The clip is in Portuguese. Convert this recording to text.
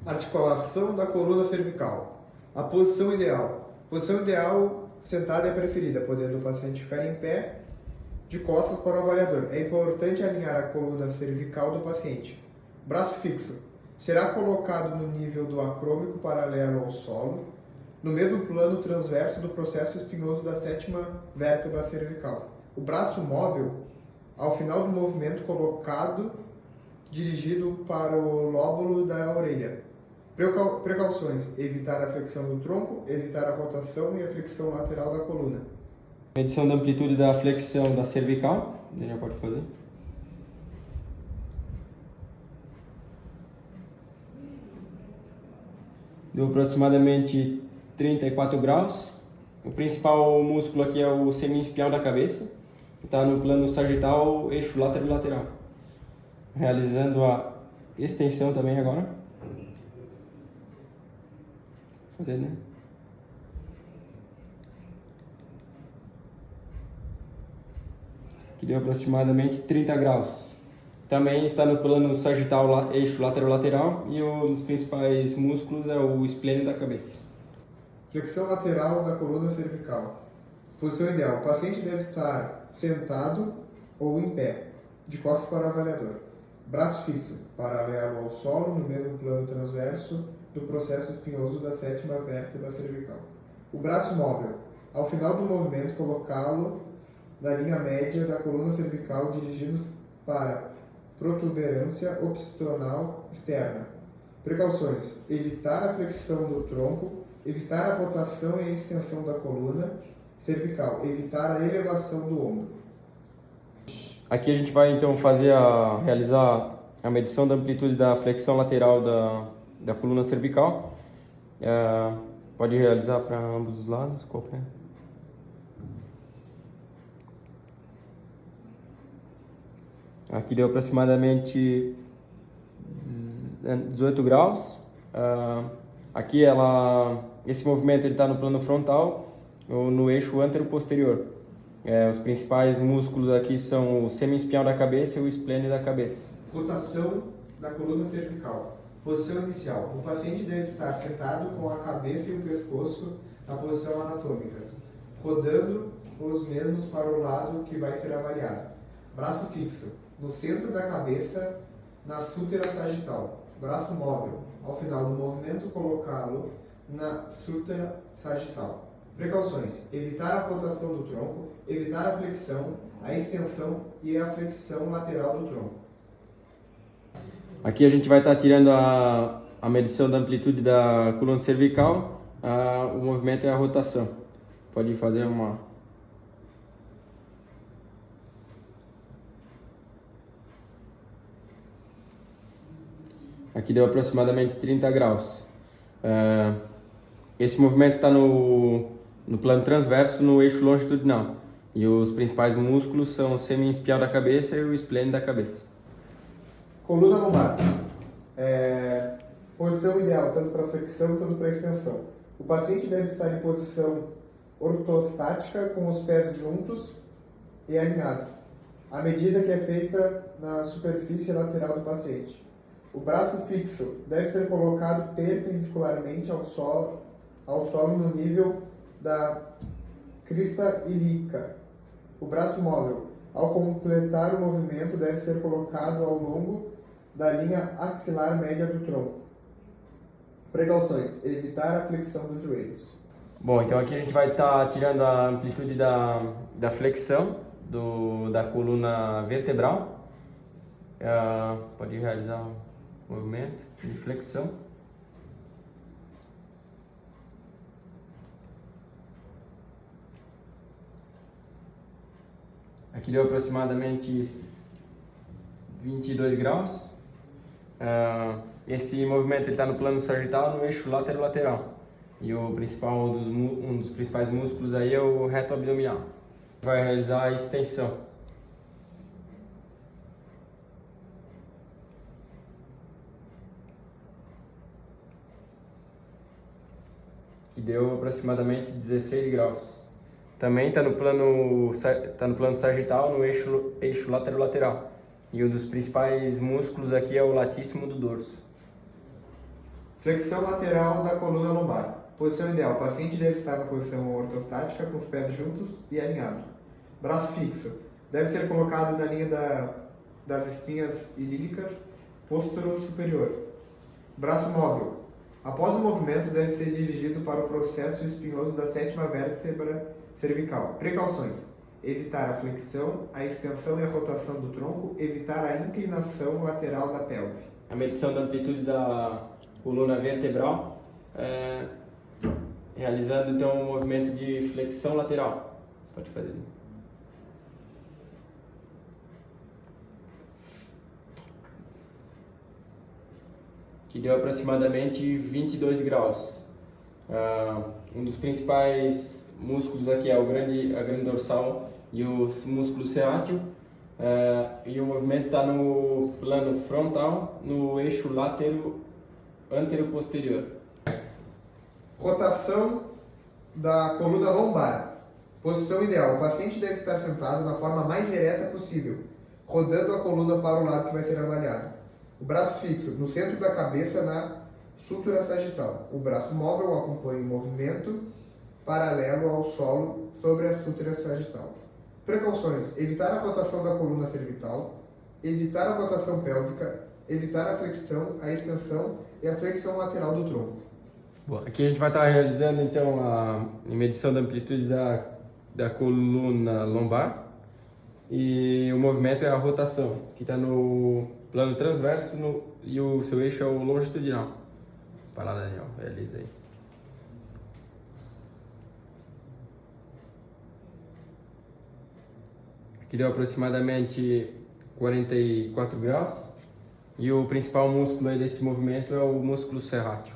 Articulação da coluna cervical. A posição ideal. Posição ideal sentada é preferida, podendo o paciente ficar em pé, de costas para o avaliador. É importante alinhar a coluna cervical do paciente. Braço fixo. Será colocado no nível do acrômico paralelo ao solo, no mesmo plano transverso do processo espinhoso da sétima vértebra cervical. O braço móvel, ao final do movimento, colocado dirigido para o lóbulo da orelha. Precauções: evitar a flexão do tronco, evitar a rotação e a flexão lateral da coluna. Medição da amplitude da flexão da cervical, Daniel pode fazer. Deu aproximadamente 34 graus. O principal músculo aqui é o semi-espião da cabeça, que está no plano sagital, eixo lateral. Realizando a extensão também agora. Fazer, né? Que deu aproximadamente 30 graus. Também está no plano sagital, eixo lateral, e um dos principais músculos é o esplênio da cabeça. Flexão lateral da coluna cervical. Posição ideal: o paciente deve estar sentado ou em pé, de costas para o avaliador. Braço fixo, paralelo ao solo, no mesmo plano transverso do processo espinhoso da sétima vértebra cervical. O braço móvel, ao final do movimento, colocá-lo na linha média da coluna cervical, dirigidos para protuberância opcional externa. Precauções: evitar a flexão do tronco, evitar a rotação e a extensão da coluna cervical, evitar a elevação do ombro. Aqui a gente vai então realizar a medição da amplitude da flexão lateral da coluna cervical. Pode realizar para ambos os lados, qualquer. Aqui deu aproximadamente 18 graus. Aqui esse movimento está no plano frontal, ou no eixo antero-posterior. Os principais músculos aqui são o semi-espião da cabeça e o esplênio da cabeça. Rotação da coluna cervical. Posição inicial: o paciente deve estar sentado com a cabeça e o pescoço na posição anatômica, rodando os mesmos para o lado que vai ser avaliado. Braço fixo, no centro da cabeça, na sútera sagital. Braço móvel, ao final do movimento, colocá-lo na sútera sagital. Precauções: evitar a rotação do tronco, evitar a flexão, a extensão e a flexão lateral do tronco. Aqui a gente vai estar tirando a medição da amplitude da coluna cervical. O movimento é a rotação. Pode fazer uma... Aqui deu aproximadamente 30 graus. Esse movimento está no plano transverso, no eixo longitudinal. E os principais músculos são o semi-espião da cabeça e o esplênio da cabeça. Coluna lombar. Posição ideal, tanto para flexão quanto para extensão. O paciente deve estar em posição ortostática, com os pés juntos e alinhados, à medida que é feita na superfície lateral do paciente. O braço fixo deve ser colocado perpendicularmente ao solo no nível da crista ilíaca. O braço móvel, ao completar o movimento, deve ser colocado ao longo da linha axilar média do tronco. Precauções: evitar a flexão dos joelhos. Bom, então aqui a gente vai estar tirando a amplitude da flexão da coluna vertebral. Pode realizar um movimento de flexão. Aqui deu aproximadamente 22 graus. Esse movimento está no plano sagital, no eixo lateral. E um dos principais músculos aí é o reto abdominal. Vai realizar a extensão. Que deu aproximadamente 16 graus. Também está no plano sagital, no eixo lateral. E um dos principais músculos aqui é o latíssimo do dorso. Flexão lateral da coluna lombar. Posição ideal. O paciente deve estar na posição ortostática, com os pés juntos e alinhado. Braço fixo. Deve ser colocado na linha das espinhas ilíacas postero superior. Braço móvel. Após o movimento, deve ser dirigido para o processo espinhoso da sétima vértebra cervical. Precauções. Evitar a flexão, a extensão e a rotação do tronco. Evitar a inclinação lateral da pelve. A medição da amplitude da coluna vertebral, realizando então um movimento de flexão lateral. Pode fazer. Que deu aproximadamente 22 graus. Um dos principais músculos aqui é a grande dorsal e o músculo ciático. E o movimento está no plano frontal, no eixo antero-posterior. Rotação da coluna lombar. Posição ideal. O paciente deve estar sentado na forma mais ereta possível, rodando a coluna para o lado que vai ser avaliado. O braço fixo no centro da cabeça na sútura sagital. O braço móvel acompanha o movimento paralelo ao solo sobre a sútura sagital. Precauções. Evitar a rotação da coluna cervical, evitar a rotação pélvica, evitar a flexão, a extensão e a flexão lateral do tronco. Bom, aqui a gente vai estar realizando então a medição da amplitude da coluna lombar e o movimento é a rotação, que está no plano transverso e o seu eixo é o longitudinal. Vai lá, Daniel, realiza aí. Aqui deu aproximadamente 44 graus e o principal músculo aí desse movimento é o músculo serrátil.